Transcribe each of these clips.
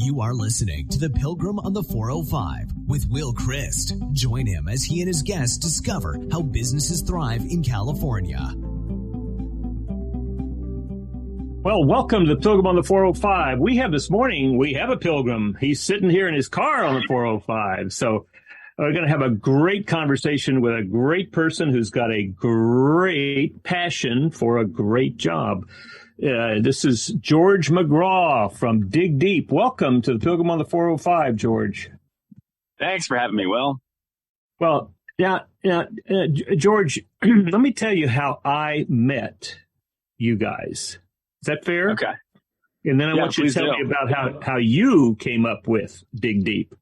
You are listening to The Pilgrim on the 405 with Will Christ. Join him as he and his guests discover how businesses thrive in California. Well, welcome to The Pilgrim on the 405. We have a pilgrim. He's sitting here in his car on the 405. So we're going to have a great conversation with a great person who's got a great passion for a great job. This is George McGraw from DigDeep. Welcome to The Pilgrim on the 405, George. Thanks for having me, Will. Well, George, let me tell you how I met you guys. Is that fair? Okay. And then I want you to tell me about how you came up with DigDeep.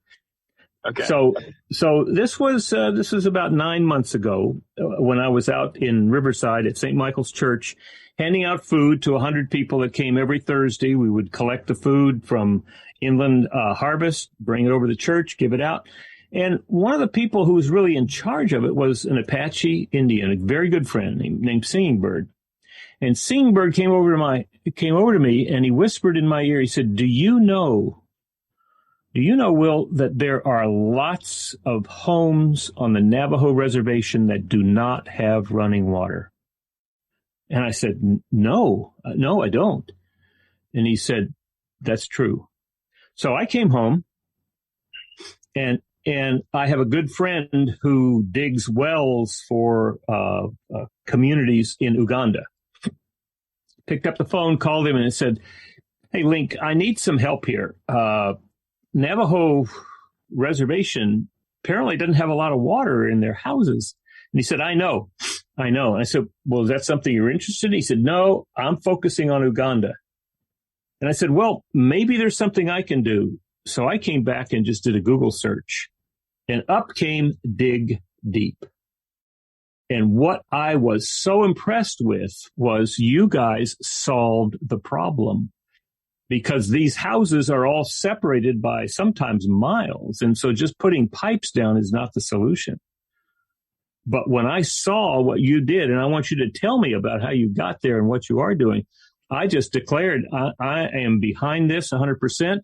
Okay. So this was about 9 months ago when I was out in Riverside at St. Michael's Church, handing out food to 100 people that came every Thursday. We would collect the food from Inland Harvest, bring it over to the church, give it out. And one of the people who was really in charge of it was an Apache Indian, a very good friend named Singing Bird. And Singing Bird came over to me and he whispered in my ear, he said, Do you know, Will, that there are lots of homes on the Navajo reservation that do not have running water? And I said, no, I don't. And he said, that's true. So I came home and I have a good friend who digs wells for communities in Uganda. Picked up the phone, called him and said, hey, Link, I need some help here. Navajo reservation apparently doesn't have a lot of water in their houses. And he said, I know. And I said, well, is that something you're interested in? He said, no, I'm focusing on Uganda. And I said, well, maybe there's something I can do. So I came back and just did a Google search and up came DigDeep. And what I was so impressed with was you guys solved the problem because these houses are all separated by sometimes miles. And so just putting pipes down is not the solution. But when I saw what you did, and I want you to tell me about how you got there and what you are doing, I just declared I am behind this 100%.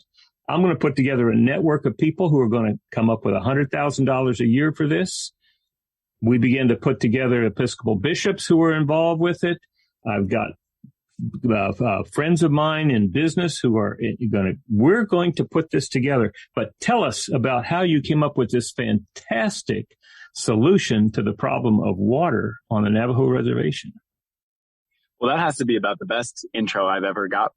I'm going to put together a network of people who are going to come up with $100,000 a year for this. We began to put together Episcopal bishops who were involved with it. I've got friends of mine in business who are we're going to put this together. But tell us about how you came up with this fantastic solution to the problem of water on the Navajo reservation. Well, that has to be about the best intro I've ever got.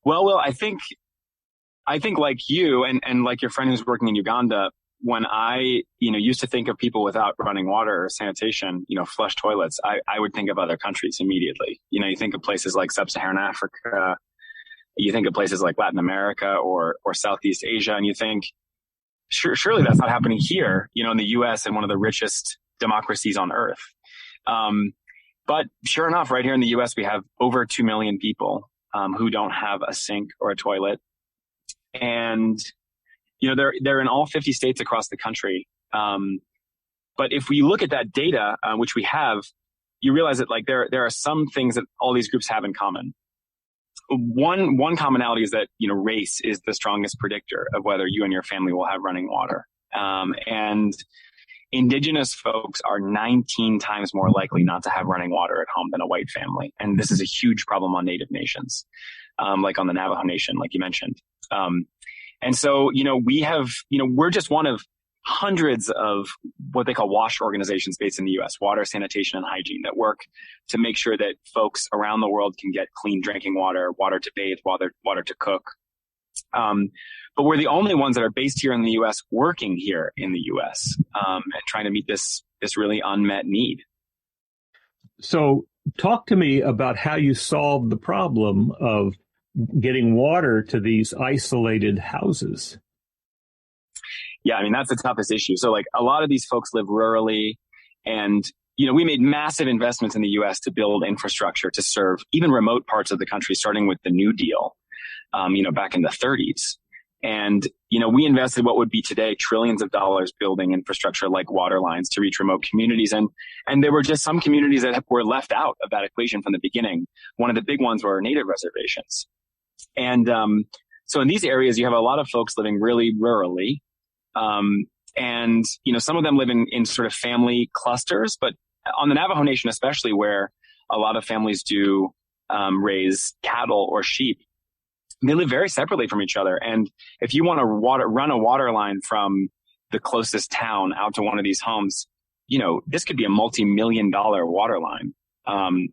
Well, I think like you and like your friend who's working in Uganda, when I, used to think of people without running water or sanitation, flush toilets, I would think of other countries immediately. You think of places like Sub-Saharan Africa, you think of places like Latin America or Southeast Asia, and you think, surely that's not happening here, in the U.S. and one of the richest democracies on earth. But sure enough, right here in the U.S., we have over 2 million people who don't have a sink or a toilet. And, they're in all 50 states across the country. But if we look at that data, which we have, you realize that there are some things that all these groups have in common. One commonality is that, race is the strongest predictor of whether you and your family will have running water. And indigenous folks are 19 times more likely not to have running water at home than a white family. And this is a huge problem on Native nations, like on the Navajo Nation, like you mentioned. And so, we have, we're just one of hundreds of what they call WASH organizations based in the U.S., water, sanitation, and hygiene, that work to make sure that folks around the world can get clean drinking water, water to bathe, water to cook. But we're the only ones that are based here in the U.S., working here in the U.S., and trying to meet this really unmet need. So talk to me about how you solved the problem of getting water to these isolated houses. Yeah, that's the toughest issue. So a lot of these folks live rurally, and, we made massive investments in the U.S. to build infrastructure to serve even remote parts of the country, starting with the New Deal, back in the 30s. And, we invested what would be today trillions of dollars building infrastructure like water lines to reach remote communities. And there were just some communities that were left out of that equation from the beginning. One of the big ones were native reservations. And, so in these areas, you have a lot of folks living really rurally. And, some of them live in sort of family clusters, but on the Navajo Nation, especially where a lot of families do, raise cattle or sheep, they live very separately from each other. And if you want to run a water line from the closest town out to one of these homes, this could be a multi-million-dollar water line,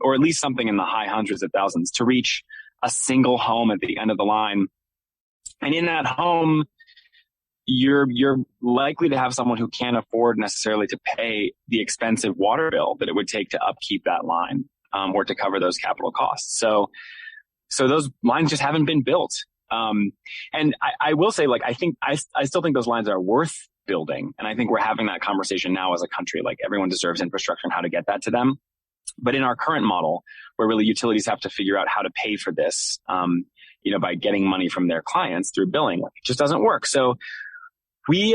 or at least something in the high hundreds of thousands to reach a single home at the end of the line. And in that home, you're likely to have someone who can't afford necessarily to pay the expensive water bill that it would take to upkeep that line, or to cover those capital costs. So those lines just haven't been built. And I will say, I think I still think those lines are worth building. And I think we're having that conversation now as a country. Everyone deserves infrastructure and how to get that to them. But in our current model, where really utilities have to figure out how to pay for this, by getting money from their clients through billing, it just doesn't work. So we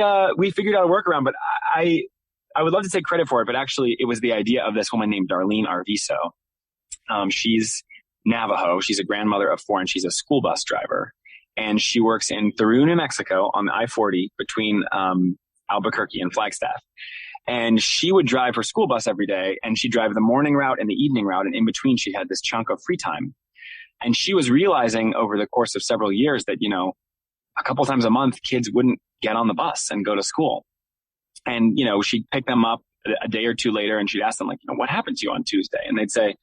figured out a workaround, but I would love to take credit for it. But actually, it was the idea of this woman named Darlene Arviso. She's Navajo. She's a grandmother of 4, and she's a school bus driver. And she works in Thoreau, New Mexico on the I-40 between Albuquerque and Flagstaff. And she would drive her school bus every day, and she'd drive the morning route and the evening route. And in between, she had this chunk of free time. And she was realizing over the course of several years that, a couple times a month, kids wouldn't get on the bus and go to school. And, she'd pick them up a day or two later, and she'd ask them, what happened to you on Tuesday? And they'd say,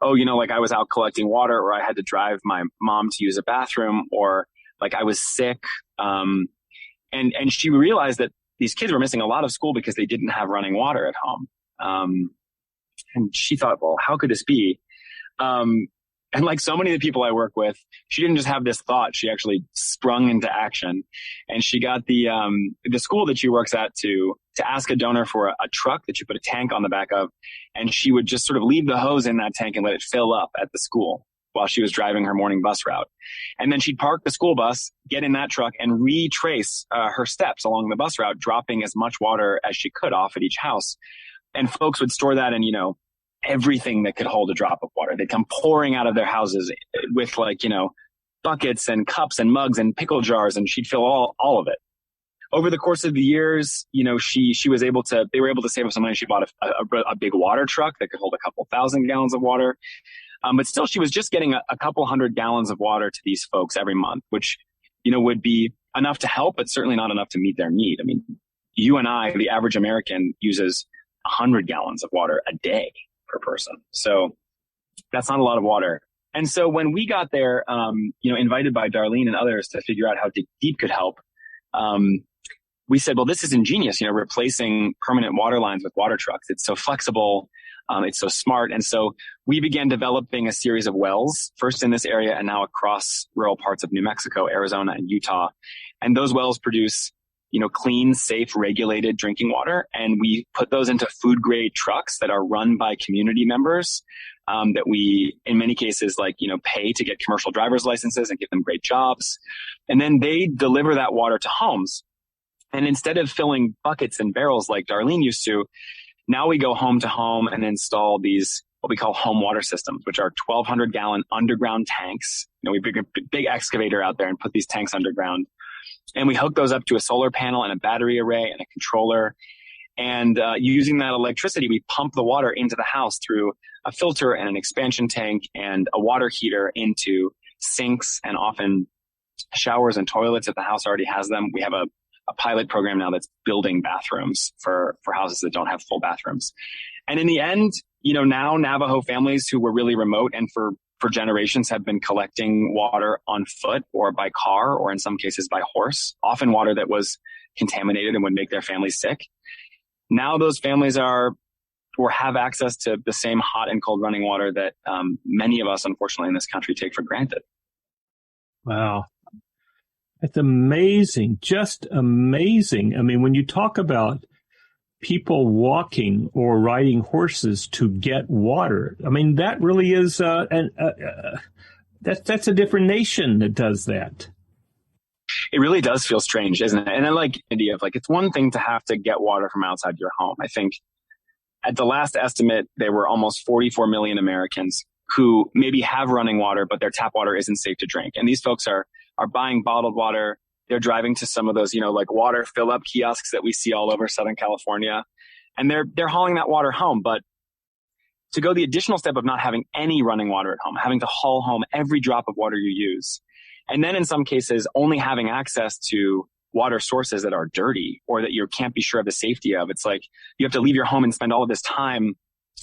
oh, I was out collecting water, or I had to drive my mom to use a bathroom, or I was sick. And she realized that these kids were missing a lot of school because they didn't have running water at home. And she thought, well, how could this be? And like so many of the people I work with, she didn't just have this thought. She actually sprung into action, and she got the school that she works at to ask a donor for a truck that you put a tank on the back of. And she would just sort of leave the hose in that tank and let it fill up at the school while she was driving her morning bus route. And then she'd park the school bus, get in that truck, and retrace her steps along the bus route, dropping as much water as she could off at each house. And folks would store that in, everything that could hold a drop of water. They'd come pouring out of their houses with buckets and cups and mugs and pickle jars, and she'd fill all of it. Over the course of the years, they were able to save up some money. She bought a big water truck that could hold a couple thousand gallons of water. But still, she was just getting a couple hundred gallons of water to these folks every month, which, would be enough to help, but certainly not enough to meet their need. I mean, you and I, the average American, uses 100 gallons of water a day per person. So that's not a lot of water. And so when we got there, invited by Darlene and others to figure out how DigDeep could help, we said, well, this is ingenious, replacing permanent water lines with water trucks. It's so flexible. It's so smart. And so we began developing a series of wells, first in this area and now across rural parts of New Mexico, Arizona, and Utah. And those wells produce, clean, safe, regulated drinking water. And we put those into food grade trucks that are run by community members, that we, in many cases, pay to get commercial driver's licenses and give them great jobs. And then they deliver that water to homes. And instead of filling buckets and barrels like Darlene used to, now we go home to home and install these, what we call home water systems, which are 1,200 gallon underground tanks. We bring a big excavator out there and put these tanks underground. And we hook those up to a solar panel and a battery array and a controller. And using that electricity, we pump the water into the house through a filter and an expansion tank and a water heater into sinks and often showers and toilets if the house already has them. We have a pilot program now that's building bathrooms for houses that don't have full bathrooms. And in the end, now Navajo families who were really remote and for generations have been collecting water on foot or by car or in some cases by horse, often water that was contaminated and would make their families sick. Now those families have access to the same hot and cold running water that many of us, unfortunately, in this country take for granted. Wow. It's amazing, just amazing. I mean, when you talk about people walking or riding horses to get water, I mean, that really is that's a different nation that does that. It really does feel strange, isn't it? And I like the idea of like, it's one thing to have to get water from outside your home. I think at the last estimate, there were almost 44 million Americans who maybe have running water, but their tap water isn't safe to drink. And these folks are buying bottled water. They're driving to some of those, like water fill up kiosks that we see all over Southern California. And they're hauling that water home. But to go the additional step of not having any running water at home, having to haul home every drop of water you use, and then in some cases only having access to water sources that are dirty or that you can't be sure of the safety of. It's like you have to leave your home and spend all of this time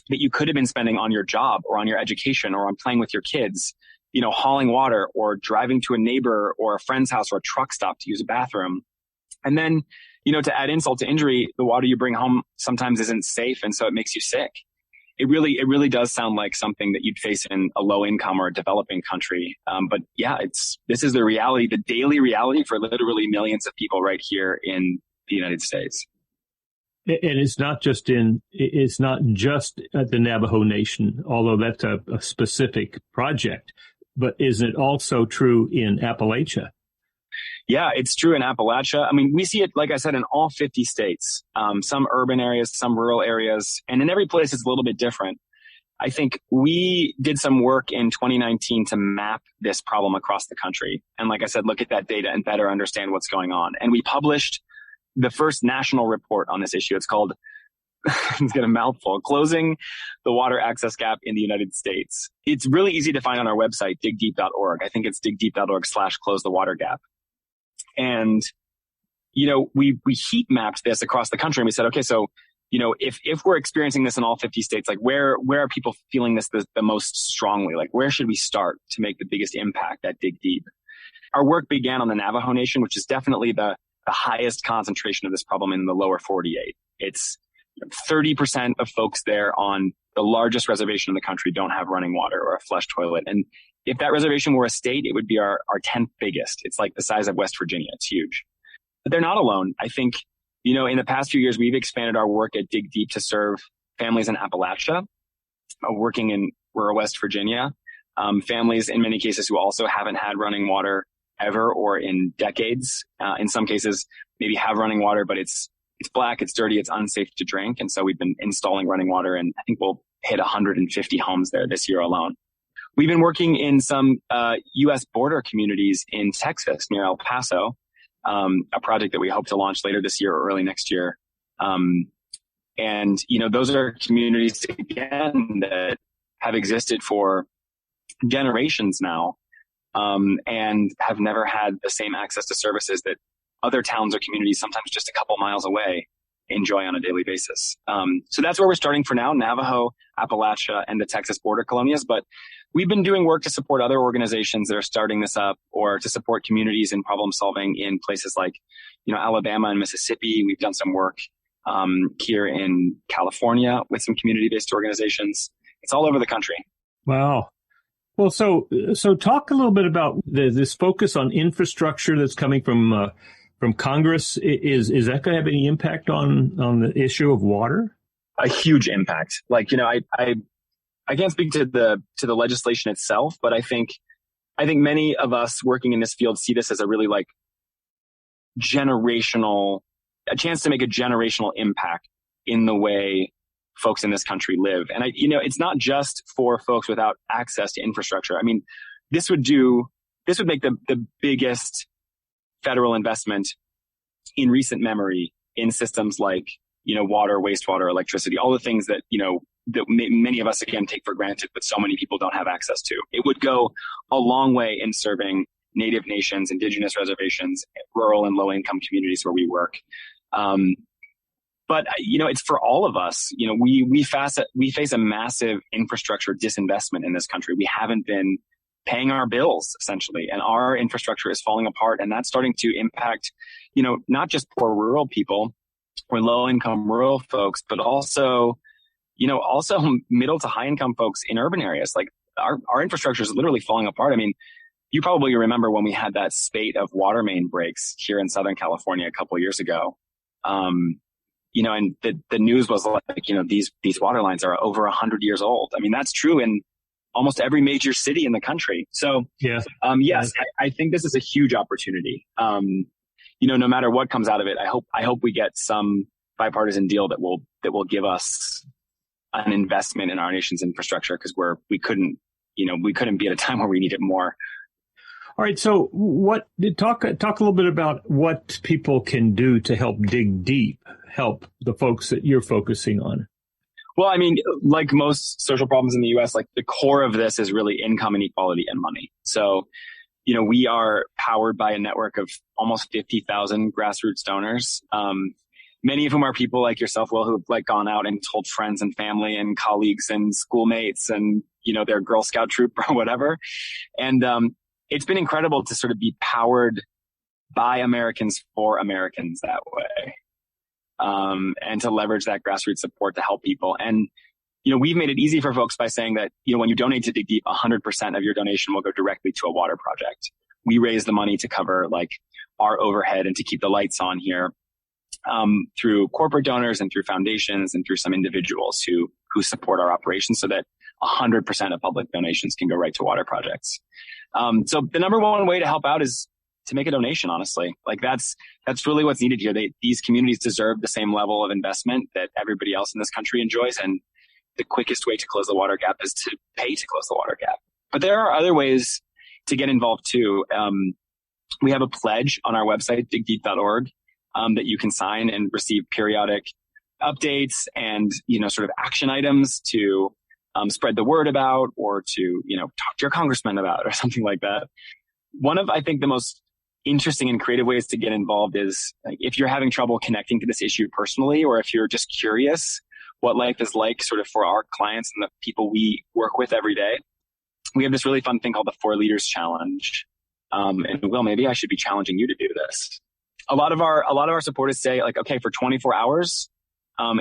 that you could have been spending on your job or on your education or on playing with your kids, hauling water or driving to a neighbor or a friend's house or a truck stop to use a bathroom. And then, to add insult to injury, the water you bring home sometimes isn't safe. And so it makes you sick. It really does sound like something that you'd face in a low income or a developing country. But yeah, this is the reality, the daily reality for literally millions of people right here in the United States. And it's not just at the Navajo Nation, although that's a specific project, but isn't it also true in Appalachia? Yeah, it's true in Appalachia. I mean, we see it, like I said, in all 50 states, some urban areas, some rural areas, and in every place it's a little bit different. I think we did some work in 2019 to map this problem across the country. And like I said, look at that data and better understand what's going on. And we published the first national report on this issue. It's called, it's got a mouthful, Closing the Water Access Gap in the United States. It's really easy to find on our website, digdeep.org. I think it's digdeep.org/close the water gap. And, we heat mapped this across the country and we said, okay, so, if we're experiencing this in all 50 states, like where are people feeling this the most strongly? Like where should we start to make the biggest impact at Dig Deep? Our work began on the Navajo Nation, which is definitely the highest concentration of this problem in the lower 48. It's 30% of folks there on the largest reservation in the country don't have running water or a flush toilet. And if that reservation were a state, it would be our 10th biggest. It's like the size of West Virginia. It's huge. But they're not alone. I think, in the past few years, we've expanded our work at Dig Deep to serve families in Appalachia, working in rural West Virginia, families in many cases who also haven't had running water ever or in decades. In some cases, maybe have running water, but it's black, it's dirty, it's unsafe to drink. And so we've been installing running water, and I think we'll hit 150 homes there this year alone. We've been working in some U.S. border communities in Texas near El Paso, a project that we hope to launch later this year or early next year. And those are communities, again, that have existed for generations now, and have never had the same access to services that other towns or communities, sometimes just a couple miles away, enjoy on a daily basis. So that's where we're starting for now, Navajo, Appalachia, and the Texas border colonias. But we've been doing work to support other organizations that are starting this up, or to support communities in problem solving in places like, Alabama and Mississippi. We've done some work here in California with some community-based organizations. It's all over the country. Wow. Well, so talk a little bit about this focus on infrastructure that's coming from Congress. Is that going to have any impact on the issue of water? A huge impact. Like, I can't speak to the legislation itself, but I think many of us working in this field see this as a really a chance to make a generational impact in the way folks in this country live. And it's not just for folks without access to infrastructure. I mean, this would make the biggest federal investment in recent memory in systems like, water, wastewater, electricity, all the things that, that many of us, again, take for granted, but so many people don't have access to. It would go a long way in serving Native nations, indigenous reservations, rural and low-income communities where we work. But, it's for all of us. We face a massive infrastructure disinvestment in this country. We haven't been paying our bills, essentially, and our infrastructure is falling apart. And that's starting to impact, not just poor rural people or low-income rural folks, but also middle to high-income folks in urban areas. Like our infrastructure is literally falling apart. I mean, you probably remember when we had that spate of water main breaks here in Southern California a couple of years ago. And the news was like, these water lines are over 100 years old. I mean, that's true in almost every major city in the country. So, yes, I think this is a huge opportunity. No matter what comes out of it, I hope we get some bipartisan deal that will give us an investment in our nation's infrastructure, because we couldn't be at a time where we need it more. All right. So talk a little bit about what people can do to help DigDeep help the folks that you're focusing on. Well, I mean, like most social problems in the U.S., like the core of this is really income inequality and money. So, we are powered by a network of almost 50,000 grassroots donors. Many of whom are people like yourself, Will, who've like gone out and told friends and family and colleagues and schoolmates and, their Girl Scout troop or whatever. And, it's been incredible to sort of be powered by Americans for Americans that way. And to leverage that grassroots support to help people. And, we've made it easy for folks by saying that, when you donate to DigDeep, 100% of your donation will go directly to a water project. We raise the money to cover like our overhead and to keep the lights on here, through corporate donors and through foundations and through some individuals who support our operations, so that 100% of public donations can go right to water projects. So the number one way to help out is to make a donation, honestly. Like that's really what's needed here. These communities deserve the same level of investment that everybody else in this country enjoys. And the quickest way to close the water gap is to pay to close the water gap. But there are other ways to get involved too. We have a pledge on our website, digdeep.org, that you can sign and receive periodic updates and, sort of action items to spread the word about, or to, talk to your congressman about, or something like that. One of, I think, the most interesting and creative ways to get involved is like, if you're having trouble connecting to this issue personally, or if you're just curious what life is like sort of for our clients and the people we work with every day, we have this really fun thing called the 4 Liters Challenge. And Will, maybe I should be challenging you to do this. A lot of our supporters say like, okay, for 24 hours,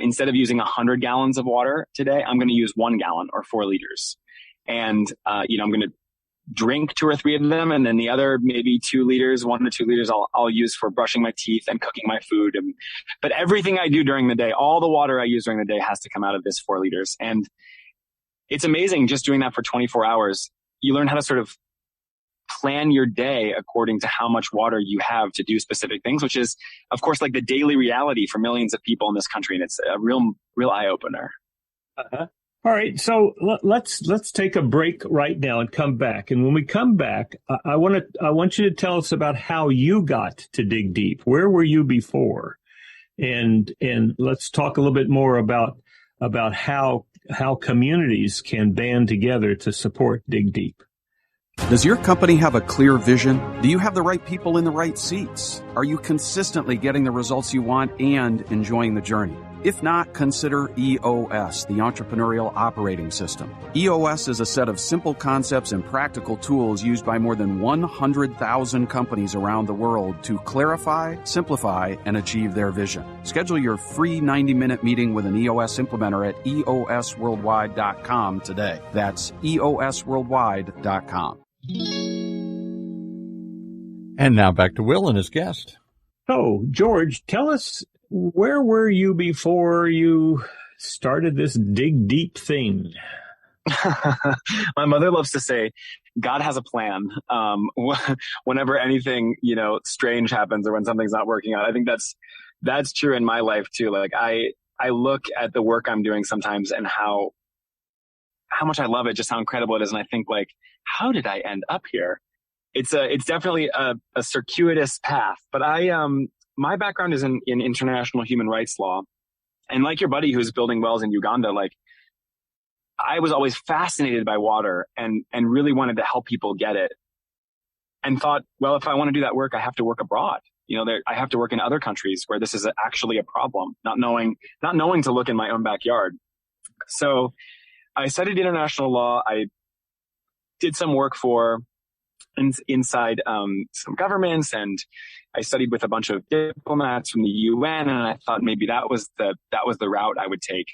instead of using 100 gallons of water today, I'm going to use 1 gallon or 4 liters. And, I'm going to drink 2 or 3 of them. And then the other, maybe 2 liters, 1 to 2 liters, I'll use for brushing my teeth and cooking my food. But everything I do during the day, all the water I use during the day has to come out of this 4 liters. And it's amazing just doing that for 24 hours. You learn how to sort of plan your day according to how much water you have to do specific things, which is, of course, like the daily reality for millions of people in this country. And it's a real eye opener. Uh-huh. All right. So let's take a break right now and come back. And when we come back, I want you to tell us about how you got to DigDeep. Where were you before? And let's talk a little bit more about how communities can band together to support DigDeep. Does your company have a clear vision? Do you have the right people in the right seats? Are you consistently getting the results you want and enjoying the journey? If not, consider EOS, the Entrepreneurial Operating System. EOS is a set of simple concepts and practical tools used by more than 100,000 companies around the world to clarify, simplify, and achieve their vision. Schedule your free 90-minute meeting with an EOS implementer at eosworldwide.com today. That's eosworldwide.com. And now back to Will and his guest. So, George, tell us, where were you before you started this DigDeep thing? My mother loves to say, God has a plan. Whenever anything, strange happens or when something's not working out, I think that's true in my life too. Like I look at the work I'm doing sometimes and how much I love it, just how incredible it is. And I think like, how did I end up here? It's definitely a circuitous path, but my background is in international human rights law. And like your buddy who's building wells in Uganda, like I was always fascinated by water and really wanted to help people get it, and thought, well, if I want to do that work, I have to work abroad. I have to work in other countries where this is actually a problem, not knowing to look in my own backyard. So I studied international law. I did some work inside some governments, and I studied with a bunch of diplomats from the UN, and I thought maybe that was the route I would take.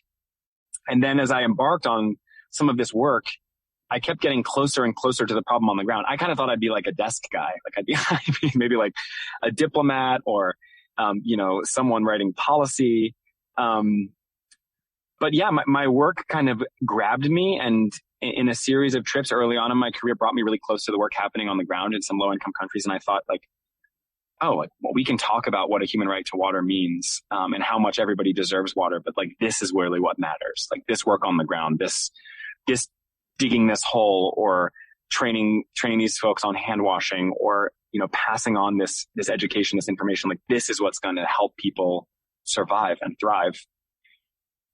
And then as I embarked on some of this work, I kept getting closer and closer to the problem on the ground. I kind of thought I'd be like a desk guy, like I'd be maybe like a diplomat or someone writing policy. But yeah, my work kind of grabbed me, and in a series of trips early on in my career brought me really close to the work happening on the ground in some low income countries. And I thought like, well, we can talk about what a human right to water means, and how much everybody deserves water. But like, this is really what matters. Like this work on the ground, this digging this hole, or training these folks on hand washing, or, passing on this education, this information. Like this is what's going to help people survive and thrive.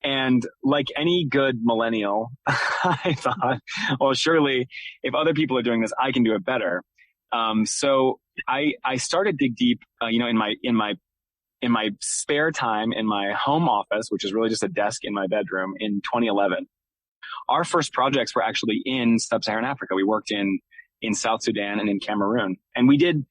And like any good millennial, I thought, well, surely if other people are doing this, I can do it better. So I started DigDeep, in my spare time in my home office, which is really just a desk in my bedroom, in 2011. Our first projects were actually in sub-Saharan Africa. We worked in South Sudan and in Cameroon, and we did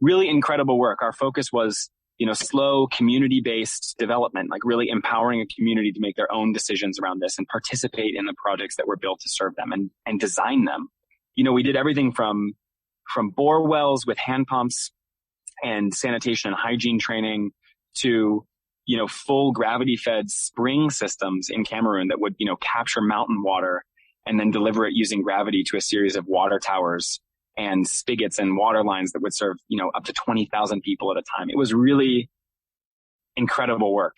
really incredible work. Our focus was, slow community-based development, like really empowering a community to make their own decisions around this and participate in the projects that were built to serve them and design them. We did everything from bore wells with hand pumps and sanitation and hygiene training to, full gravity fed spring systems in Cameroon that would, capture mountain water and then deliver it using gravity to a series of water towers and spigots and water lines that would serve, up to 20,000 people at a time. It was really incredible work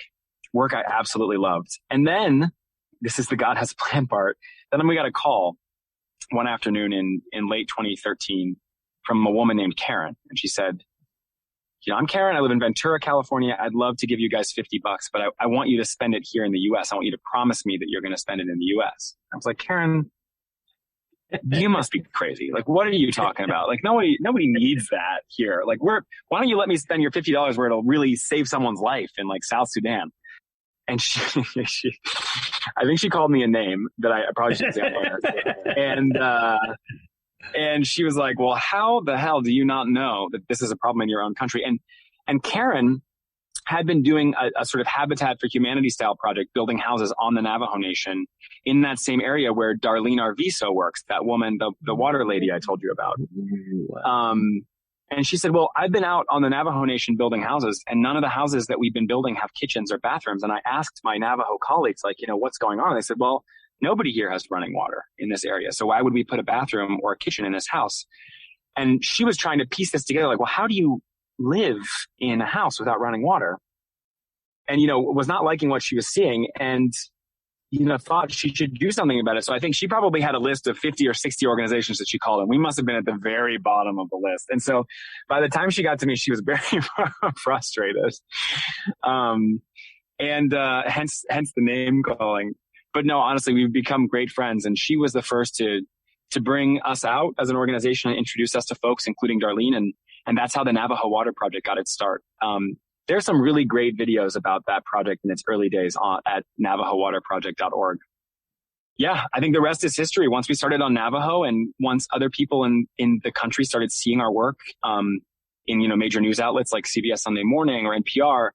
I absolutely loved. And then, this is the God has a plan part, then we got a call one afternoon in late 2013 from a woman named Karen. And she said, I'm Karen. I live in Ventura, California. I'd love to give you guys $50, but I want you to spend it here in the US. I want you to promise me that you're going to spend it in the US. I was like, Karen, you must be crazy. Like, what are you talking about? Like, nobody needs that here. Like, why don't you let me spend your $50 where it'll really save someone's life in like South Sudan? And I think she called me a name that I probably shouldn't say on air. And she was like, well, how the hell do you not know that this is a problem in your own country? And Karen had been doing a sort of Habitat for Humanity style project, building houses on the Navajo Nation in that same area where Darlene Arvizo works, that woman, the water lady I told you about. Wow. And she said, well, I've been out on the Navajo Nation building houses, and none of the houses that we've been building have kitchens or bathrooms. And I asked my Navajo colleagues, like, what's going on? And they said, well, nobody here has running water in this area. So why would we put a bathroom or a kitchen in this house? And she was trying to piece this together, like, well, how do you live in a house without running water? And, was not liking what she was seeing, and, thought she should do something about it. So I think she probably had a list of 50 or 60 organizations that she called, and we must have been at the very bottom of the list. And so by the time she got to me, she was very frustrated. Hence the name calling. But no, honestly, we've become great friends, and she was the first to bring us out as an organization and introduce us to folks, including Darlene, and that's how the Navajo Water Project got its start. There's some really great videos about that project in its early days at navajowaterproject.org. Yeah, I think the rest is history. Once we started on Navajo, and once other people in the country started seeing our work in major news outlets like CBS Sunday Morning or NPR,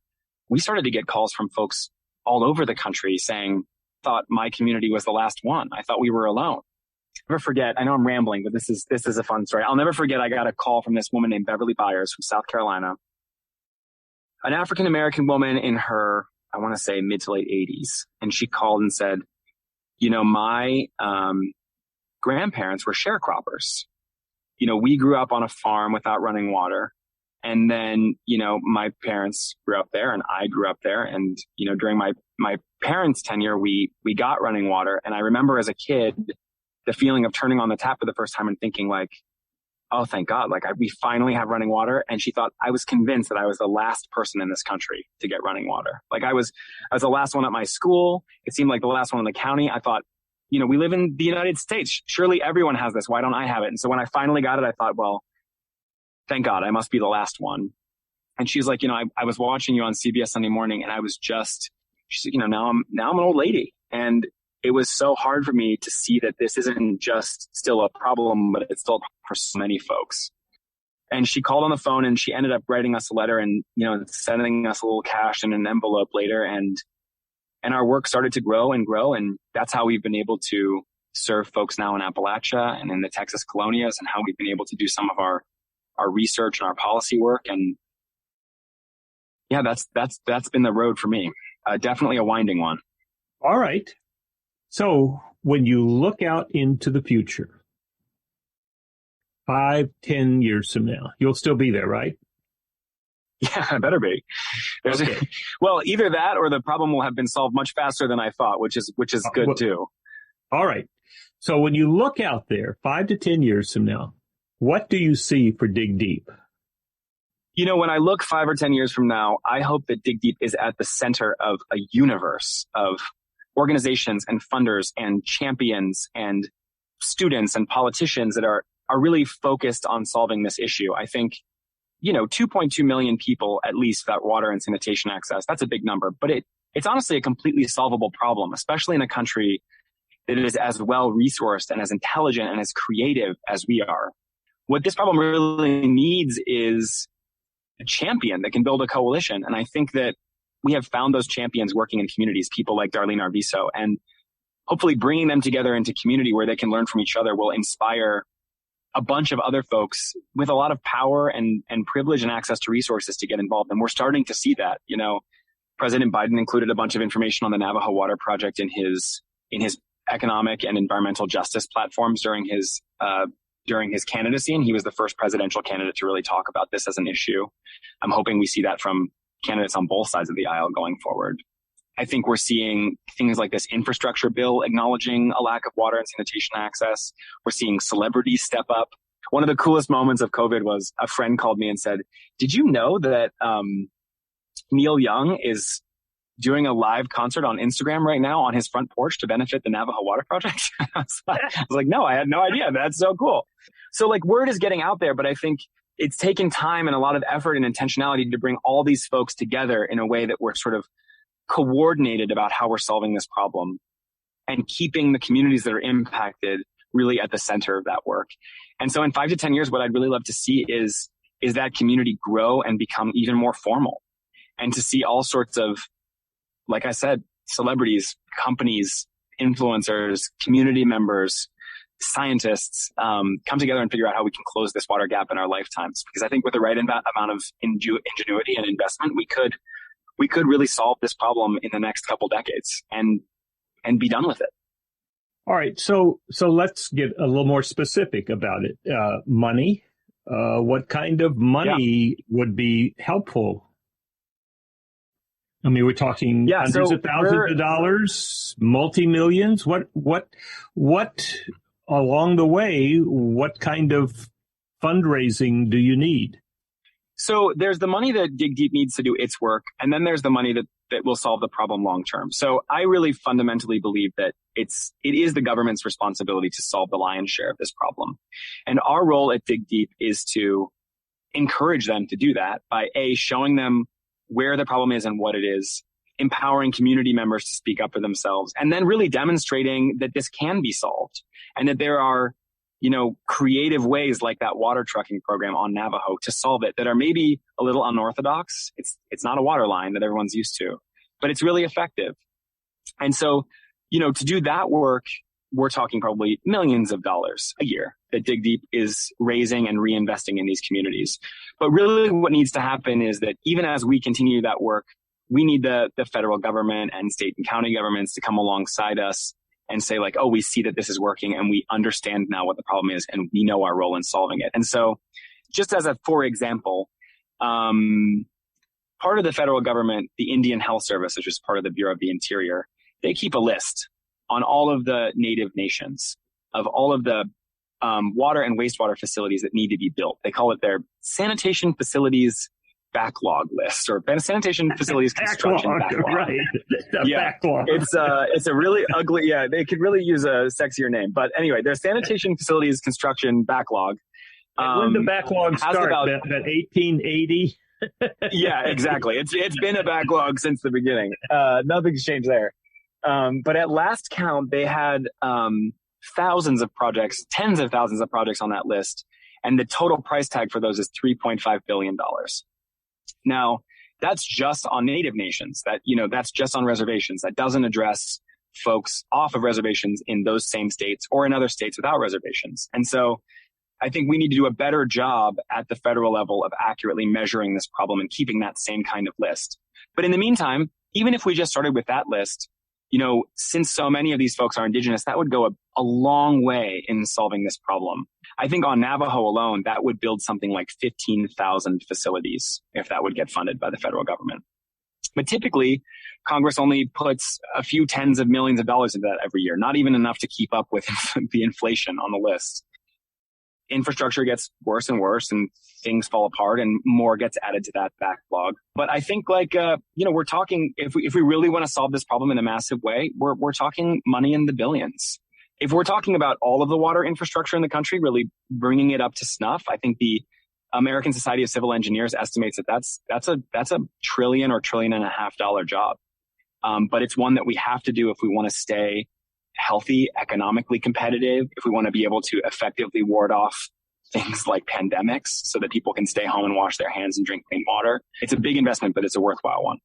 we started to get calls from folks all over the country saying, thought my community was the last one. I thought we were alone. Never forget, I know I'm rambling, but this is a fun story. I'll never forget, I got a call from this woman named Beverly Byers from South Carolina, an African-American woman in her, I want to say, mid to late 80s. And she called and said, my grandparents were sharecroppers. We grew up on a farm without running water. And then, my parents grew up there and I grew up there. And, during my parents' tenure, we got running water. And I remember as a kid, the feeling of turning on the tap for the first time and thinking like, oh, thank God, like we finally have running water. And she thought, I was convinced that I was the last person in this country to get running water. Like I was the last one at my school. It seemed like the last one in the county. I thought, we live in the United States. Surely everyone has this. Why don't I have it? And so when I finally got it, I thought, well, thank God, I must be the last one. And she's like, I was watching you on CBS Sunday Morning, and I was just, she said, now I'm an old lady. And it was so hard for me to see that this isn't just still a problem, but it's still for so many folks. And she called on the phone, and she ended up writing us a letter and, sending us a little cash in an envelope later. And our work started to grow and grow. And that's how we've been able to serve folks now in Appalachia and in the Texas colonias, and how we've been able to do some of our research and our policy work. And yeah, that's been the road for me. Definitely a winding one. All right. So when you look out into the future, 5-10 years from now, you'll still be there, right? Yeah, I better be. Okay. Well, either that or the problem will have been solved much faster than I thought, which is good too. All right. So when you look out there 5 to 10 years from now, what do you see for DigDeep? When I look 5 or 10 years from now, I hope that DigDeep is at the center of a universe of organizations and funders and champions and students and politicians that are really focused on solving this issue. I think, 2.2 million people at least without water and sanitation access. That's a big number, but it's honestly a completely solvable problem, especially in a country that is as well resourced and as intelligent and as creative as we are. What this problem really needs is a champion that can build a coalition. And I think that we have found those champions working in communities, people like Darlene Arvizo, and hopefully bringing them together into community where they can learn from each other will inspire a bunch of other folks with a lot of power and privilege and access to resources to get involved. And we're starting to see that. President Biden included a bunch of information on the Navajo Water Project in his economic and environmental justice platforms during his candidacy, and he was the first presidential candidate to really talk about this as an issue. I'm hoping we see that from candidates on both sides of the aisle going forward. I think we're seeing things like this infrastructure bill acknowledging a lack of water and sanitation access. We're seeing celebrities step up. One of the coolest moments of COVID was a friend called me and said, "Did you know that Neil Young is doing a live concert on Instagram right now on his front porch to benefit the Navajo Water Project?" I was like, no, I had no idea. That's so cool. So word is getting out there, but I think it's taken time and a lot of effort and intentionality to bring all these folks together in a way that we're sort of coordinated about how we're solving this problem and keeping the communities that are impacted really at the center of that work. And so in 5 to 10 years, what I'd really love to see is that community grow and become even more formal, and to see all sorts of, like I said, celebrities, companies, influencers, community members, scientists come together and figure out how we can close this water gap in our lifetimes. Because I think with the right amount of ingenuity and investment, we could really solve this problem in the next couple decades and be done with it. All right. So let's get a little more specific about it. Money. What kind of money would be helpful? I mean, we're talking hundreds of thousands of dollars, multi-millions. What along the way, what kind of fundraising do you need? So there's the money that DigDeep needs to do its work, and then there's the money that will solve the problem long term. So I really fundamentally believe that it is the government's responsibility to solve the lion's share of this problem. And our role at DigDeep is to encourage them to do that by showing them where the problem is and what it is, empowering community members to speak up for themselves, and then really demonstrating that this can be solved and that there are, creative ways like that water trucking program on Navajo to solve it that are maybe a little unorthodox. It's not a water line that everyone's used to, but it's really effective. And so, to do that work, we're talking probably millions of dollars a year that DigDeep is raising and reinvesting in these communities. But really what needs to happen is that even as we continue that work, we need the federal government and state and county governments to come alongside us and say we see that this is working and we understand now what the problem is and we know our role in solving it. And so just as for example, part of the federal government, the Indian Health Service, which is part of the Bureau of the Interior, they keep a list on all of the native nations of all of the water and wastewater facilities that need to be built. They call it their sanitation facilities backlog list, or sanitation facilities construction backlog. Right. Backlog. It's a really ugly, they could really use a sexier name. But anyway, their sanitation facilities construction backlog. When the backlog start, that 1880? Yeah, exactly. It's been a backlog since the beginning. Nothing's changed there. But at last count, they had thousands of projects, tens of thousands of projects on that list. And the total price tag for those is $3.5 billion. Now, that's just on native nations. That's just on reservations. That doesn't address folks off of reservations in those same states or in other states without reservations. And so I think we need to do a better job at the federal level of accurately measuring this problem and keeping that same kind of list. But in the meantime, even if we just started with that list, since so many of these folks are indigenous, that would go a long way in solving this problem. I think on Navajo alone, that would build something like 15,000 facilities if that would get funded by the federal government. But typically, Congress only puts a few tens of millions of dollars into that every year, not even enough to keep up with the inflation on the list. Infrastructure gets worse and worse and things fall apart and more gets added to that backlog. But I think we're talking, if we really want to solve this problem in a massive way, we're talking money in the billions. If we're talking about all of the water infrastructure in the country, really bringing it up to snuff, I think the American Society of Civil Engineers estimates that that's a trillion or $1.5 trillion job. But it's one that we have to do if we want to stay healthy, economically competitive, if we want to be able to effectively ward off things like pandemics so that people can stay home and wash their hands and drink clean water. It's a big investment, but it's a worthwhile one.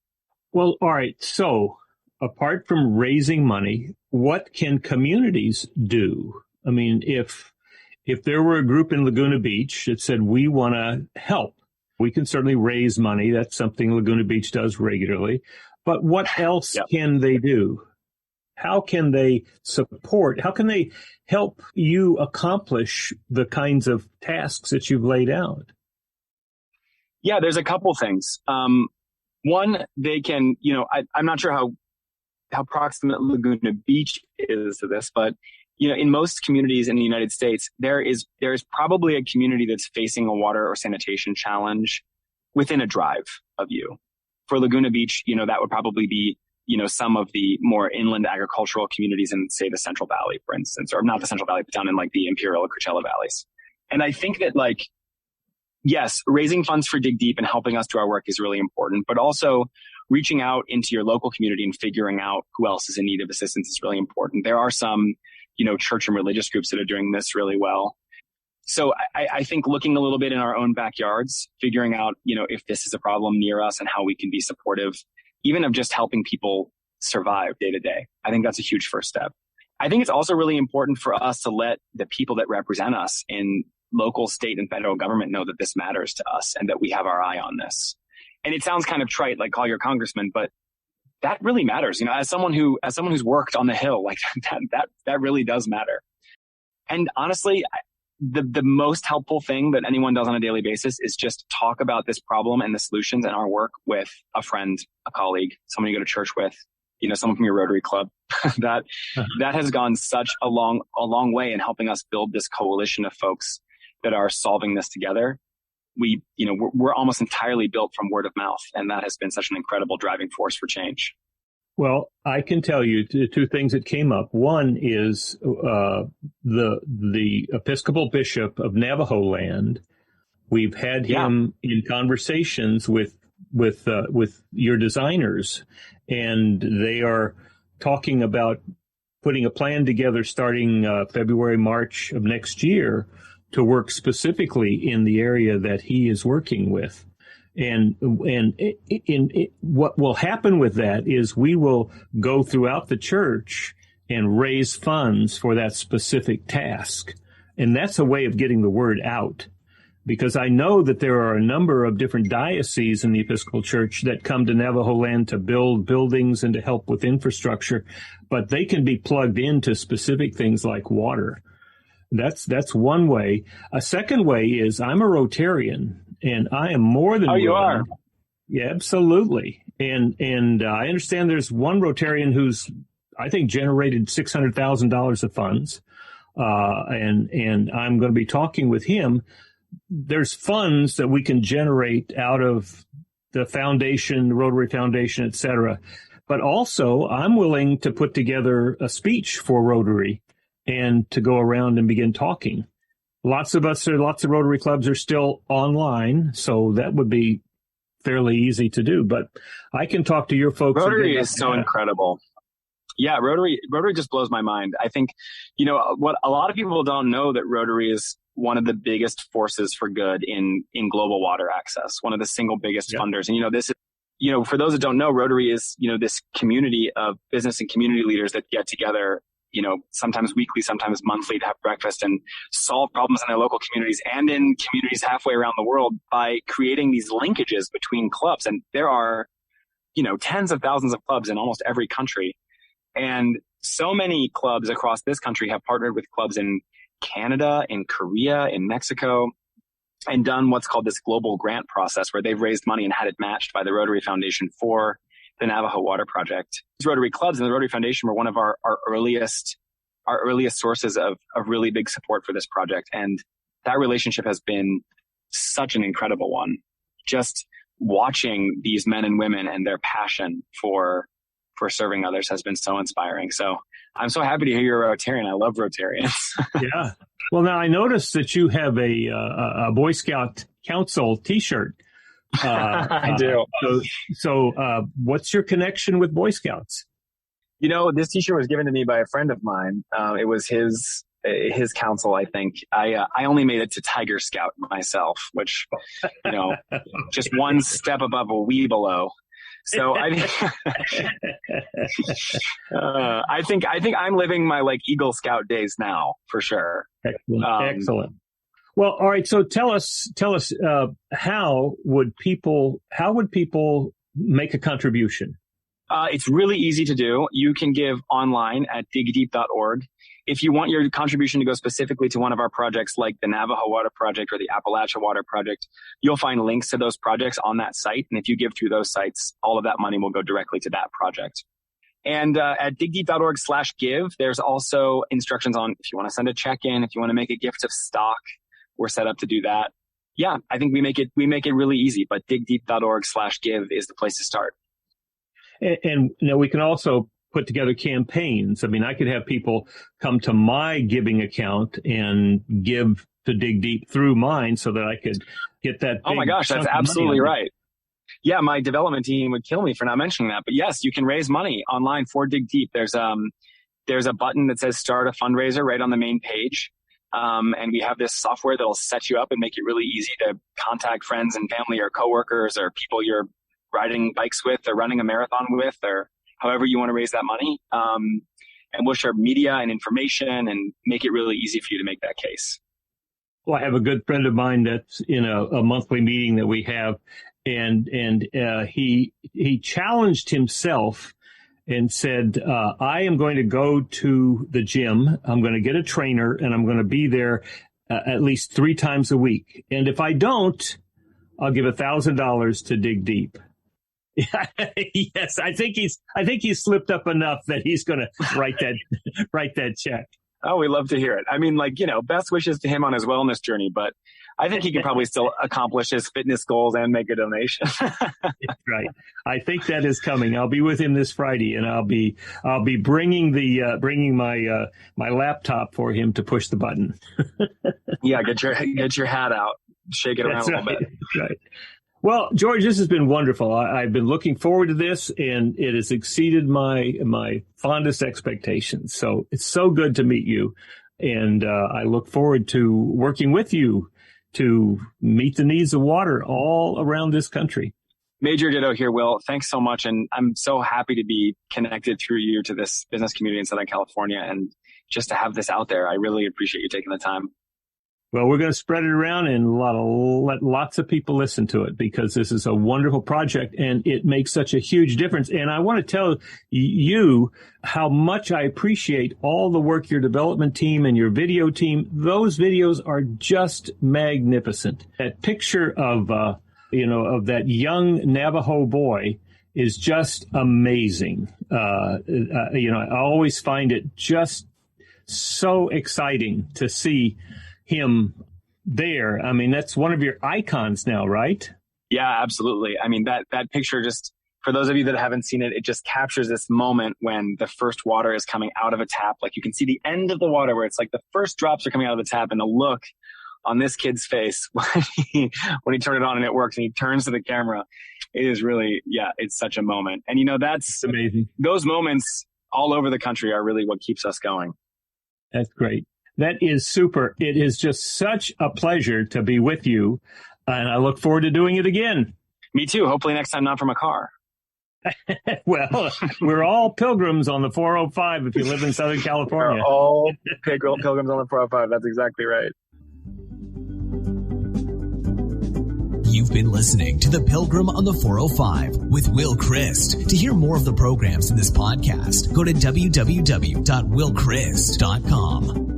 Well, all right. So apart from raising money, what can communities do? I mean, if there were a group in Laguna Beach that said, we want to help, we can certainly raise money. That's something Laguna Beach does regularly. But what else can they do? How can they support? How can they help you accomplish the kinds of tasks that you've laid out? Yeah, there's a couple things. One, they can, I'm not sure how proximate Laguna Beach is to this, but in most communities in the United States, there is probably a community that's facing a water or sanitation challenge within a drive of you. For Laguna Beach, that would probably be some of the more inland agricultural communities in, say, the Central Valley, for instance, or not the Central Valley, but down in like the Imperial or Coachella valleys. And I think that yes, raising funds for DigDeep and helping us do our work is really important, but also reaching out into your local community and figuring out who else is in need of assistance is really important. There are some, church and religious groups that are doing this really well. So I think looking a little bit in our own backyards, figuring out, if this is a problem near us and how we can be supportive, even of just helping people survive day to day. I think that's a huge first step. I think it's also really important for us to let the people that represent us in local, state, and federal government know that this matters to us and that we have our eye on this. And it sounds kind of trite, like call your congressman, but that really matters. As someone who's worked on the Hill, like that really does matter. And honestly, the most helpful thing that anyone does on a daily basis is just talk about this problem and the solutions and our work with a friend, a colleague, someone you go to church with, someone from your Rotary Club. that has gone such a long way in helping us build this coalition of folks that are solving this together. We're almost entirely built from word of mouth, and that has been such an incredible driving force for change. Well, I can tell you two things that came up. One is the Episcopal Bishop of Navajo land. We've had him in conversations with your designers, and they are talking about putting a plan together starting February, March of next year to work specifically in the area that he is working with. And what will happen with that is we will go throughout the church and raise funds for that specific task. And that's a way of getting the word out, because I know that there are a number of different dioceses in the Episcopal Church that come to Navajo land to build buildings and to help with infrastructure, but they can be plugged into specific things like water. That's one way. A second way is I'm a Rotarian, and I am more than you are. Yeah, absolutely. And I understand there's one Rotarian who's, I think, generated $600,000 of funds, and I'm going to be talking with him. There's funds that we can generate out of the foundation, the Rotary Foundation, et cetera. But also, I'm willing to put together a speech for Rotary and to go around and begin talking. Lots of Rotary clubs are still online, so that would be fairly easy to do. But I can talk to your folks. Rotary is so incredible. Yeah, Rotary just blows my mind. I think, what a lot of people don't know, that Rotary is one of the biggest forces for good in global water access, one of the single biggest funders. And, this is, for those that don't know, Rotary is, this community of business and community leaders that get together, sometimes weekly, sometimes monthly, to have breakfast and solve problems in their local communities and in communities halfway around the world by creating these linkages between clubs. And there are, tens of thousands of clubs in almost every country. And so many clubs across this country have partnered with clubs in Canada, in Korea, in Mexico, and done what's called this global grant process where they've raised money and had it matched by the Rotary Foundation for the Navajo Water Project. These Rotary clubs and the Rotary Foundation were one of our earliest sources of really big support for this project. And that relationship has been such an incredible one. Just watching these men and women and their passion for serving others has been so inspiring. So I'm so happy to hear you're a Rotarian. I love Rotarians. Yeah. Well, now I noticed that you have a Boy Scout Council T-shirt. I do. So what's your connection with Boy Scouts? You know, this T-shirt was given to me by a friend of mine. It was his council, I think. I only made it to Tiger Scout myself, which, you know, just one step above a wee below. So I think I'm living my like Eagle Scout days now for sure. Excellent. Well, all right. So tell us, how would people make a contribution? It's really easy to do. You can give online at digdeep.org. If you want your contribution to go specifically to one of our projects like the Navajo Water Project or the Appalachia Water Project, you'll find links to those projects on that site. And if you give through those sites, all of that money will go directly to that project. And at digdeep.org/give, there's also instructions on if you want to send a check-in, if you want to make a gift of stock, we're set up to do that. Yeah, I think we make it really easy, but digdeep.org/give is the place to start. And you know, we can also put together campaigns. I mean, I could have people come to my giving account and give to Dig Deep through mine so that I could get that. Oh my gosh, that's absolutely right. Yeah, my development team would kill me for not mentioning that. But yes, you can raise money online for Dig Deep. There's a button that says start a fundraiser right on the main page. And we have this software that'll set you up and make it really easy to contact friends and family or coworkers or people you're riding bikes with or running a marathon with or however you want to raise that money. And we'll share media and information and make it really easy for you to make that case. Well, I have a good friend of mine that's in a monthly meeting that we have, and he challenged himself and said, I am going to go to the gym. I'm going to get a trainer and I'm going to be there at least 3 times a week. And if I don't, I'll give $1,000 to Dig Deep. Yes, I think he's slipped up enough that he's going to write that check. Oh, we love to hear it. I mean, like, you know, best wishes to him on his wellness journey, but I think he can probably still accomplish his fitness goals and make a donation. Right. I think that is coming. I'll be with him this Friday, and I'll be bringing my laptop for him to push the button. Yeah, get your hat out, shake it around a little bit. That's right. Well, George, this has been wonderful. I've been looking forward to this, and it has exceeded my fondest expectations. So it's so good to meet you, and I look forward to working with you to meet the needs of water all around this country. Major ditto here, Will. Thanks so much, and I'm so happy to be connected through you to this business community in Southern California, and just to have this out there. I really appreciate you taking the time. Well, we're going to spread it around and let lots of people listen to it because this is a wonderful project and it makes such a huge difference. And I want to tell you how much I appreciate all the work your development team and your video team. Those videos are just magnificent. That picture of that young Navajo boy is just amazing. I always find it just so exciting to see him there. I mean, that's one of your icons now, right? Yeah, absolutely. I mean, that picture, just for those of you that haven't seen it, it just captures this moment when the first water is coming out of a tap. Like you can see the end of the water where it's like the first drops are coming out of the tap, and the look on this kid's face when he turned it on and it works and he turns to the camera. It is really, it's such a moment. And that's amazing. Those moments all over the country are really what keeps us going. That's great. That is super. It is just such a pleasure to be with you, and I look forward to doing it again. Me too. Hopefully next time not from a car. Well, we're all pilgrims on the 405 if you live in Southern California. We're all pilgrims on the 405. That's exactly right. You've been listening to The Pilgrim on the 405 with Will Christ. To hear more of the programs in this podcast, go to www.willchrist.com.